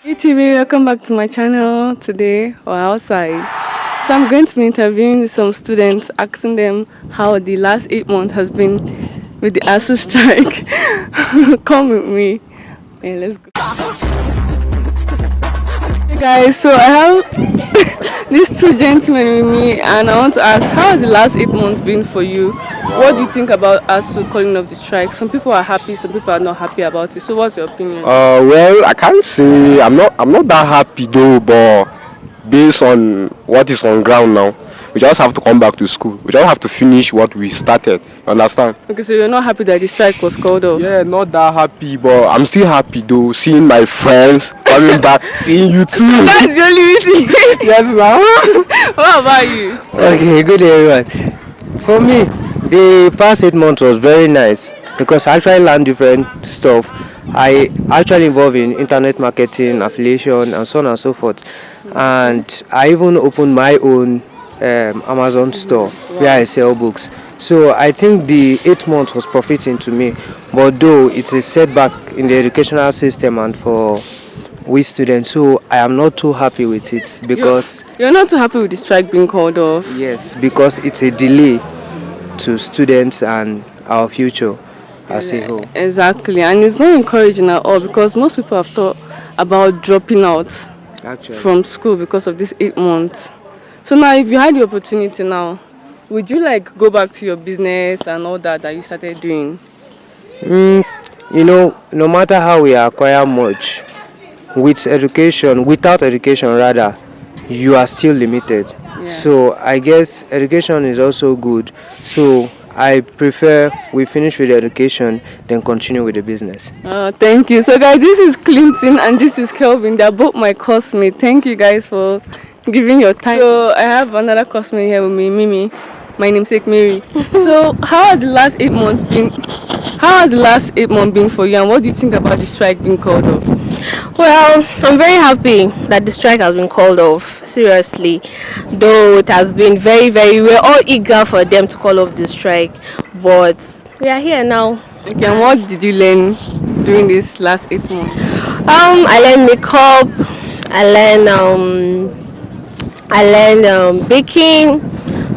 Hey TV, welcome back to my channel. Today we're outside. So I'm going to be interviewing some students, asking them how the last 8 months has been with the asuustrike. Come with me. Yeah, let's go. Hey guys, so I have these two gentlemen with me and I want to ask, how has the last 8 months been for you? What do you think about ASU calling off the strike? Some people are happy, some people are not happy about it. So what's your opinion? Well, I can't say I'm not that happy though, but based on what is on ground now, we just have to come back to school. We just have to finish what we started. You understand? Okay, so you're not happy that the strike was called off? Yeah, not that happy, but I'm still happy though. Seeing my friends coming back, seeing you too. That's the only reason. Yes, now. What about you? Okay, good day everyone. For me, the past 8 months was very nice because I actually learned different stuff. I actually involved in internet marketing, affiliation, and so on and so forth. And I even opened my own Amazon store where I sell books. So I think the 8 months was profiting to me. But though it's a setback in the educational system and for we students, so I am not too happy with it because You're not too happy with the strike being called off? yes, because it's a delay to students and our future as a whole. Exactly, and it's not encouraging at all because most people have thought about dropping out Actually, from school because of this 8 months. So now, if you had the opportunity now, would you like go back to your business and all that you started doing? no matter how we acquire much, with education, without education rather, you are still limited. Yeah. So I guess education is also good. So I prefer we finish with the education, then continue with the business. Thank you. So guys, this is Clinton and this is Kelvin. They're both my classmates. Thank you guys for giving your time. So I have another classmate here with me, Mimi. My namesake Mary. So how has the last 8 months been? How has the last 8 months been for you, and what do you think about the strike being called off? Well, I'm very happy that the strike has been called off, seriously. Though it has been we're all eager for them to call off the strike, but we are here now. Okay, and what did you learn during this last 8 months? I learned makeup, I learned baking,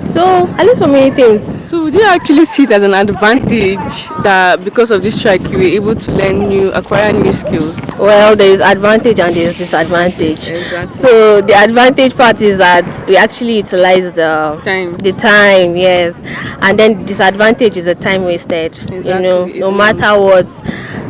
so I learned so many things. So would you actually see it as an advantage that because of this strike you were able to acquire new skills? Well, there is advantage and there is disadvantage. Exactly. So the advantage part is that we actually utilize the time, yes, and then the disadvantage is the time wasted. Exactly. No matter what,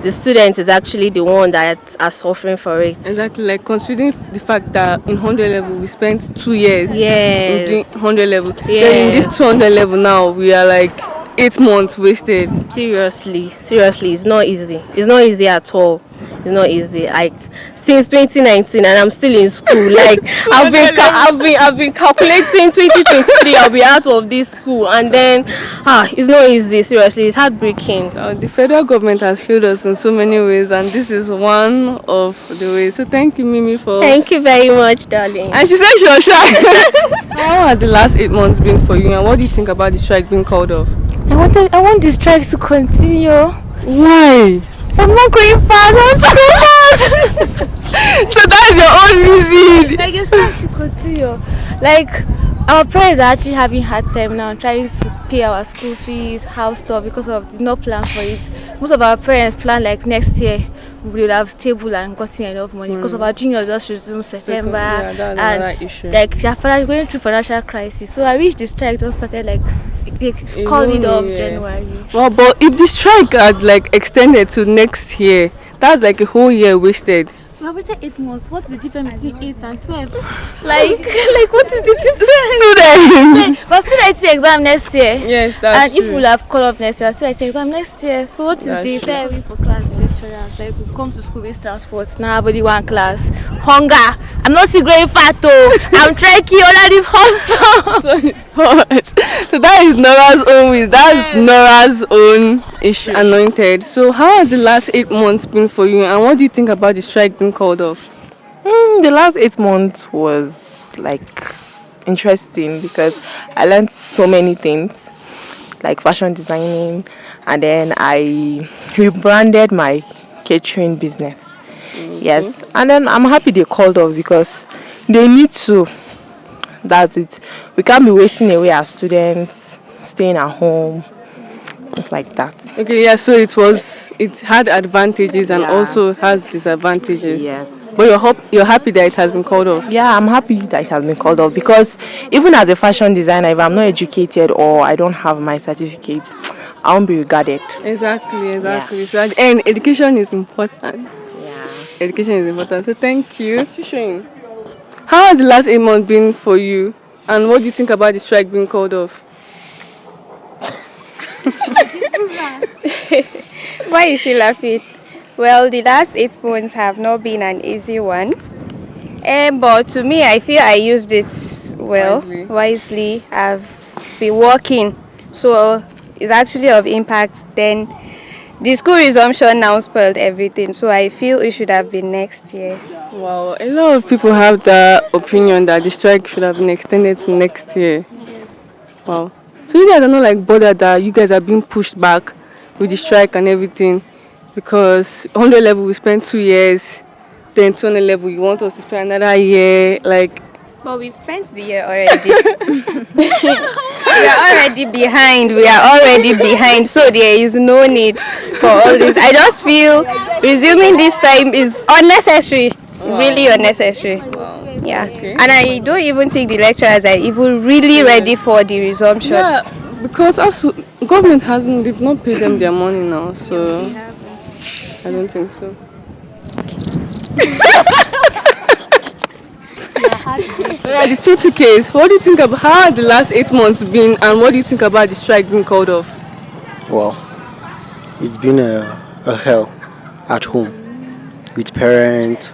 the student is actually the one that are suffering for it. Exactly, like considering the fact that in 100 level we spent 2 years in doing 100 level. Then in this 200 level now we are like 8 months wasted. Seriously, it's not easy. It's not easy at all. It's not easy. Like since 2019 and I'm still in school. Like I've been calculating 2023 I'll be out of this school, and then it's not easy. Seriously, it's heartbreaking. The federal government has failed us in so many ways, and this is one of the ways. So thank you, Mimi, for. Thank you very much, darling. And she said she was shy. How has the last 8 months been for you, and what do you think about the strike being called off? I want the strike to continue. Why? I'm not going fast. I'm so fast. So that's your own reason. Like the strike should continue. Like our parents are actually having hard time now trying to pay our school fees, house stuff because of no plan for it. Most of our parents plan like next year we will have stable and gotten enough money because of our juniors just resume September, and issue. Like they're going through financial crisis. So I wish the strike just started like called it off January. Well, but if the strike had like extended to next year, that's like a whole year wasted. We have waited 8 months. What is the difference between 8 and 12? like what is the difference? Students. But still writing the exam next year. Yes, that's and true. if we have call up next year, still writing exam next year. So what is That's the true. time for class? lecturers. Like we come to school with transport. Now everybody one class. Hunger. I'm not still growing fat though. I'm trekking under this hustle. So that is Nora's own wish. That's Nora's own issue. Anointed. So how has the last 8 months been for you, and what do you think about the strike being called off? The last 8 months was like interesting because I learned so many things like fashion designing, and then I rebranded my catering business. Yes, and then I'm happy they called off because they need to. That's it. We can't be wasting away as students, staying at home, things like that. Okay, yeah. So it had advantages and Yeah. also has disadvantages. Yes. But you're happy that it has been called off. Yeah, I'm happy that it has been called off because even as a fashion designer, if I'm not educated or I don't have my certificate, I won't be regarded. Exactly. So at the end, education is important. Yeah. Education is important. So thank you. Shishin. How has the last 8 months been for you? And what do you think about the strike being called off? Why is she laughing? Well, the last 8 months have not been an easy one. But to me, I feel I used it wisely. I've been working, so it's actually of impact. Then the school resumption now spoiled everything, so I feel it should have been next year. Wow, a lot of people have the opinion that the strike should have been extended to next year. Wow. So you guys are not like bothered that you guys are being pushed back with the strike and everything, because 100 level we spent 2 years, then 200 level you want us to spend another year, like. But we've spent the year already. We are already behind, so there is no need for all this. I just feel resuming this time is unnecessary, really unnecessary. Yeah, Okay. and I don't even think the lecturers are even really ready for the resumption. Yeah, because government they've not paid them their money now, so I don't think so. Yeah, the two tickets. What do you think about how has the last 8 months been, and what do you think about the strike being called off? Well, it's been a hell at home with parents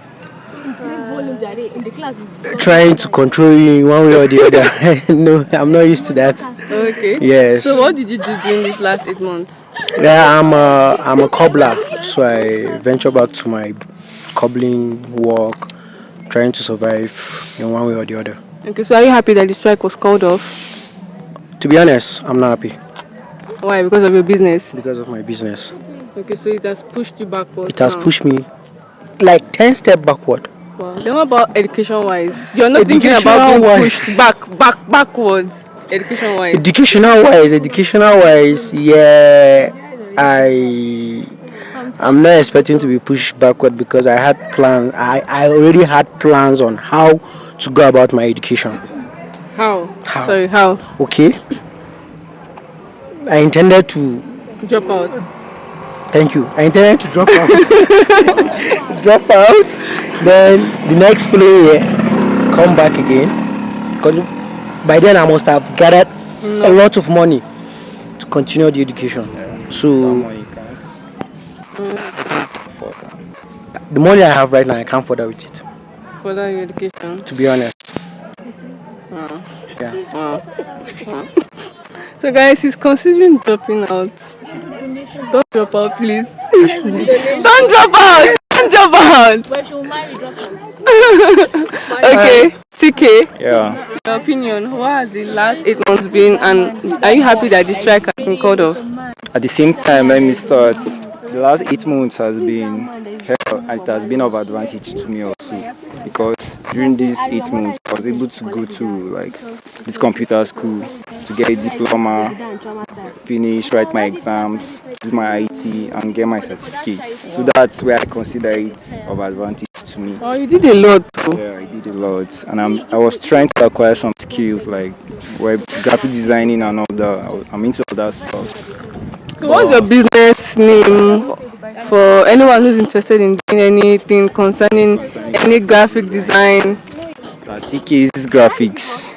trying to control you in one way or the other. No, I'm not used to that. Okay. Yes. So what did you do during these last 8 months? Yeah, I'm a cobbler, so I venture back to my cobbling work, trying to survive in one way or the other. Okay, so are you happy that the strike was called off? To be honest, I'm not happy Why? Because of your business? because of my business. Okay, so it has pushed you backward. It has now. pushed me like 10 steps backward. Wow. Then what about education-wise? You're not thinking about being Education-wise. pushed backwards. Education-wise. Educational wise, yeah, I'm not expecting to be pushed backward because I had plans. I already had plans on how to go about my education. How? How? Sorry, how? Okay. I intended to Drop out. thank you. I intended to drop out. Drop out. Then the next following year, come back again. Because by then I must have gathered a lot of money to continue the education. So the money I have right now, I can't further with it. Further your education. To be honest. Wow. Yeah. Wow. So guys, he's considering dropping out. Don't drop out, please. Don't drop out. Don't drop out. Okay, TK. Yeah. Your opinion, what has the last 8 months been, and are you happy that the strike has been called off? At the same time, let me start. The last 8 months has been hell, and it has been of advantage to me also, because during these 8 months I was able to go to like this computer school to get a diploma, finish, write my exams, do my IT, and get my certificate. So that's where I consider it of advantage to me. Oh, you did a lot too. Yeah, I did a lot, and I was trying to acquire some skills like web graphic designing and all that. I'm into all that stuff. So what's your business name for anyone who's interested in doing anything concerning any graphic design? TK's graphics.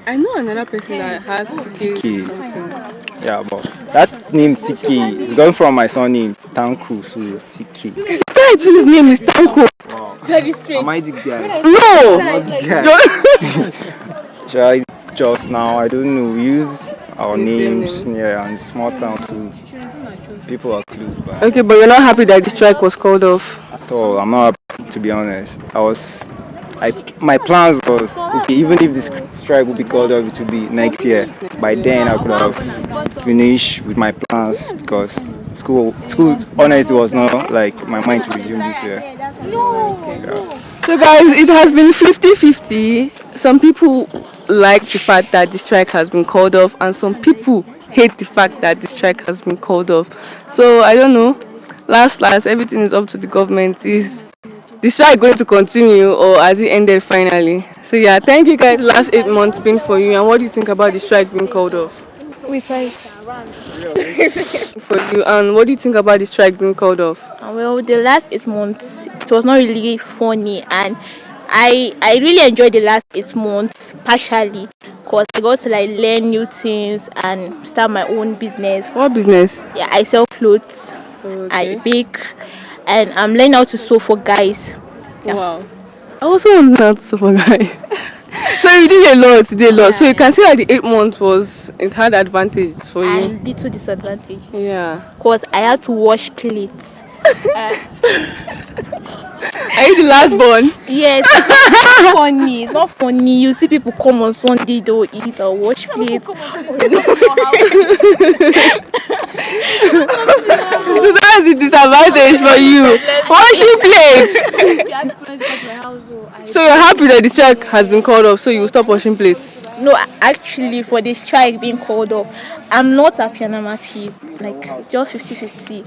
I know another person that has TK. TK. something. Yeah, but that name TK is going from my surname Tanku, so TK. Guy his name is Tanko. Wow. Very strange. Am I the guy? No. Not the guy. Sure, it's just now. I don't know. We use our The same names, yeah, and small towns, so people are close by. Okay, but you're not happy that the strike was called off. At all. I'm not happy, to be honest. My plans was okay. Even if this strike would be called off, it would be next year. By then, I could have finished with my plans because school honestly was not like my mind to resume this year. Yeah. So guys, it has been 50-50. Some people like the fact that the strike has been called off, and some people hate the fact that the strike has been called off. So I don't know. Last, everything is up to the government. Is the strike going to continue, or has it ended finally? So yeah, thank you guys. Last 8 months been for you, and what do you think about the strike being called off? We try. For you, and what do you think about the strike being called off? Well, the last 8 months, it was not really funny, and I really enjoyed the last 8 months partially because I got to like learn new things and start my own business. What business? Yeah, I sell clothes, I bake, and I'm learning how to sew for guys. Yeah. Wow. I also want to learn how to sew for guys. So you did a lot, So you can see that the 8 months it had advantage for you. And little disadvantage. Yeah. Because I had to wash plates. Are you the last born? Yes, it's not funny. It's not funny. You see people come on Sunday, they will eat or wash plates. So that's the disadvantage for you. Washing plates. So you're happy that the strike has been called off, so you will stop washing plates? No, actually, for the strike being called off, I'm not happy and I'm happy. Like, just 50-50.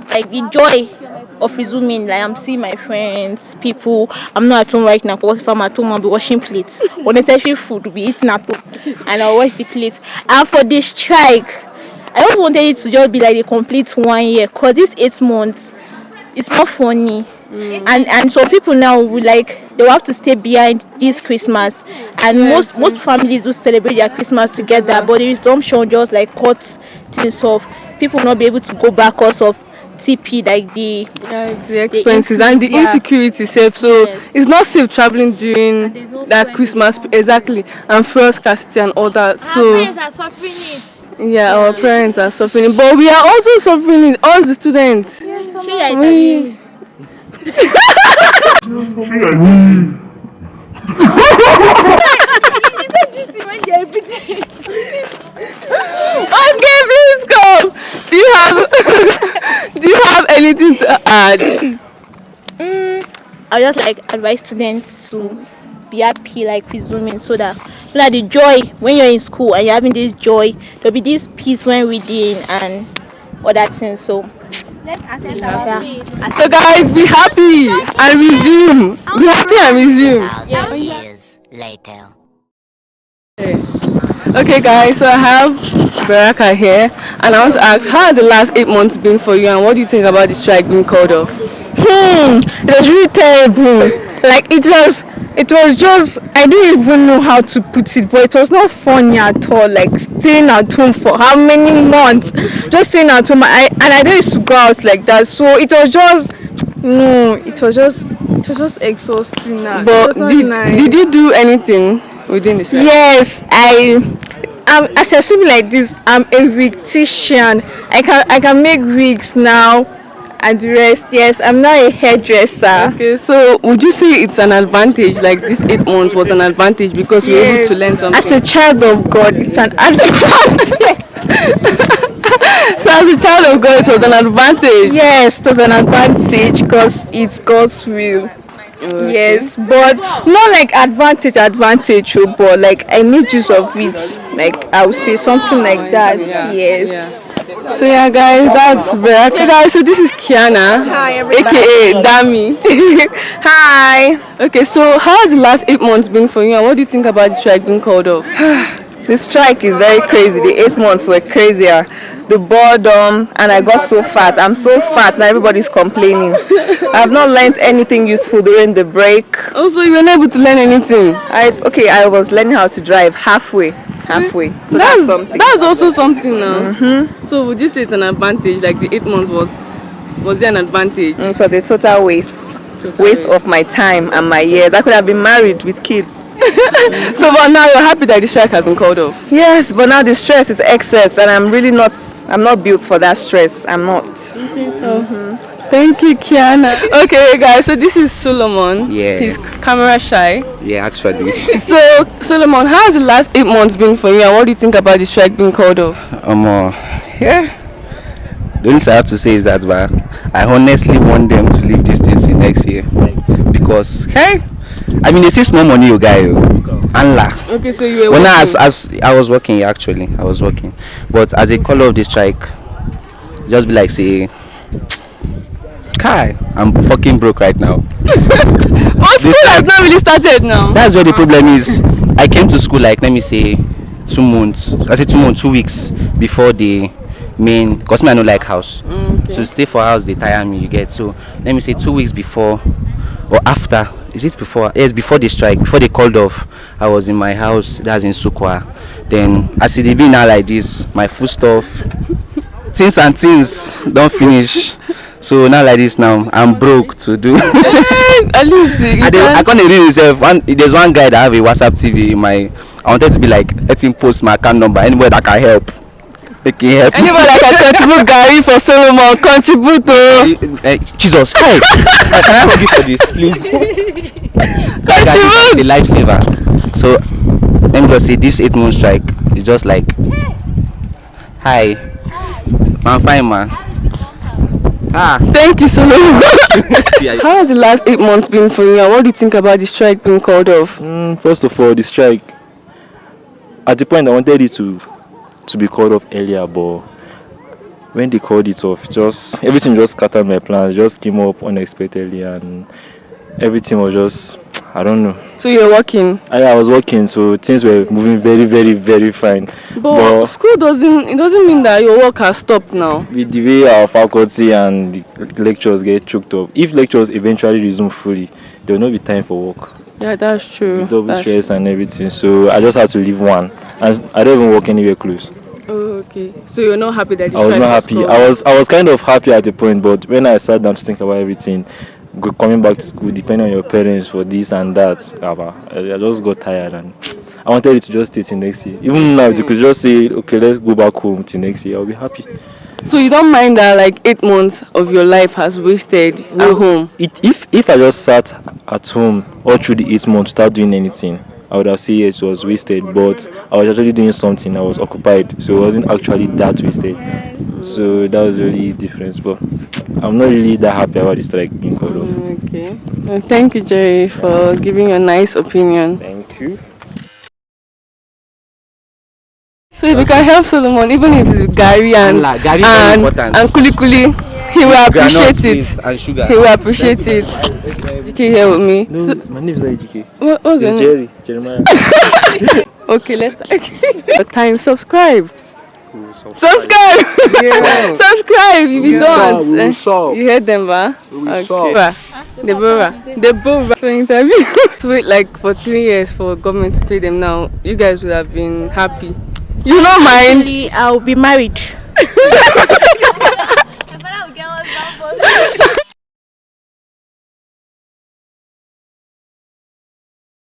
Like, the joy of resuming, like, I'm seeing my friends, people. I'm not at home right now, because if I'm at home, I'll be washing plates. Unnecessary food will be eaten at home, and I'll wash the plates. And for the strike, I just wanted it to just be like a complete 1 year, because this 8 months, it's not funny. And so people now will they will have to stay behind this Christmas, and most families do celebrate their Christmas together, but the resumption just like cut things off. People will not be able to go back because of TP, like the expenses and the insecurity safe. So it's not safe traveling during that Christmas, exactly, and fuel scarcity and all that. So our parents are suffering it. Yeah, our parents are suffering it, but we are also suffering it, all the students. Okay, please come. Do you have anything to add? I just advise students to be happy, resuming, so that the joy when you're in school and you're having this joy, there'll be this peace when reading and all that things. So let's accept So guys, be happy and resume. Be happy and resume. 1,000 years later. Okay guys, so I have Baraka here, and I want to ask, how have the last 8 months been for you, and what do you think about the strike being called off? It was really terrible. It was just, I don't even know how to put it, but it was not funny at all. Staying at home for how many months? Just staying at home, I don't used to go out like that. So it was just, it was just exhausting. But did you do anything within the strike? Yes, I'm assessing like this. I'm a wig tician. I can make wigs now and the rest. Yes, I'm not a hairdresser. Okay, so would you say it's an advantage, like this 8 months was an advantage because we were able to learn something? As a child of God, it's an advantage. So as a child of God, it was an advantage? Yes, it was an advantage because it's God's will. Okay. Yes, but not like advantage, but I made use of it. I would say something like that. Yes. So yeah guys, that's Baraka. Okay guys, so this is Kiana. Hi everybody. AKA Dami. Hi. Okay, so how has the last 8 months been for you, and what do you think about the strike being called off? The strike is very crazy. The 8 months were crazier. The boredom, and I got so fat. I'm so fat now, everybody's complaining. I've not learned anything useful during the break. Also, you were not able to learn anything? I was learning how to drive halfway. halfway. So that's something. That's also something now. So would you say it's an advantage? Like the 8 months was it an advantage? It was a total waste of my time and my years. I could have been married with kids. So but now you're happy that the strike has been called off? Yes, but now the stress is excess and I'm not built for that stress. I'm not. Thank you, Kiana. Okay, guys, so this is Solomon. Yeah. He's camera shy. Yeah, actually. So, Solomon, how has the last 8 months been for you and what do you think about the strike being called off? Yeah. The only thing I have to say is that I honestly want them to leave this thing till next year. Because, I mean, they say small money, you guys. Okay, so you were working? as I was working, actually. I was working. But as a call of the strike, just be like, say, I'm fucking broke right now. But school has not really started now. That's where the problem is. I came to school like, let me say, 2 months. I say 2 months, 2 weeks before the main, because I don't like house. To stay for house, they tire me, you get. So let me say 2 weeks before or after. Is it before? Yes, before the strike, before they called off. I was in my house, that's in Sukwa. Then as it be now like this, my food stuff, things don't finish. So now like this now, I'm broke to do. At least I can't read myself. There's one guy that have a WhatsApp TV in my. I wanted to be like, let him post my account number. Anybody that can help. They can help. Anybody that can contribute Gary for Solomon, contribute to. Jesus, hey, can I help you for this, please? It's a lifesaver. So let me just say, this 8 month strike is just like, hi, I'm fine, man. Thank you, Solomon. How has the last 8 months been for you and what do you think about the strike being called off? First of all, the strike, at the point I wanted it to be called off earlier, but when they called it off, everything just scattered my plans, just came up unexpectedly and everything was just, I don't know. So you were working? I was working, so things were moving very, very, very fine. But school doesn't mean that your work has stopped now. With the way our faculty and the lectures get choked up, if lectures eventually resume fully, there will not be time for work. Yeah, that's true. With double stress and everything, so I just had to leave one, and I don't even work anywhere close. Oh, okay. So you're not happy that I was not happy. I was kind of happy at the point, but when I sat down to think about everything, coming back to school, depending on your parents for this and that, I just got tired and I wanted it to just stay till next year. Even now, if you could just say, okay, let's go back home till next year, I'll be happy. So you don't mind that like 8 months of your life has wasted at home? If I just sat at home all through the 8 months without doing anything, I would have said yes, it was wasted, but I was actually doing something, I was occupied, so it wasn't actually that wasted. So that was really different, but I'm not really that happy about the strike being called off. Okay. Well, thank you, Jerry, for giving a nice opinion. Thank you. So if you can help Solomon, even if it's Gary and Kuli Kuli, he will appreciate it. And sugar. He will appreciate it. Okay, here with me. No, my name is not EGK. What's your name? Jeremiah. Okay, let's start. Time, subscribe. Subscribe! Yeah. Subscribe if you don't. Saw. You heard them, ba? Okay. Deborah. For interview. To wait like for 3 years for government to pay them now, you guys would have been happy. You don't mind? Actually, I'll be married.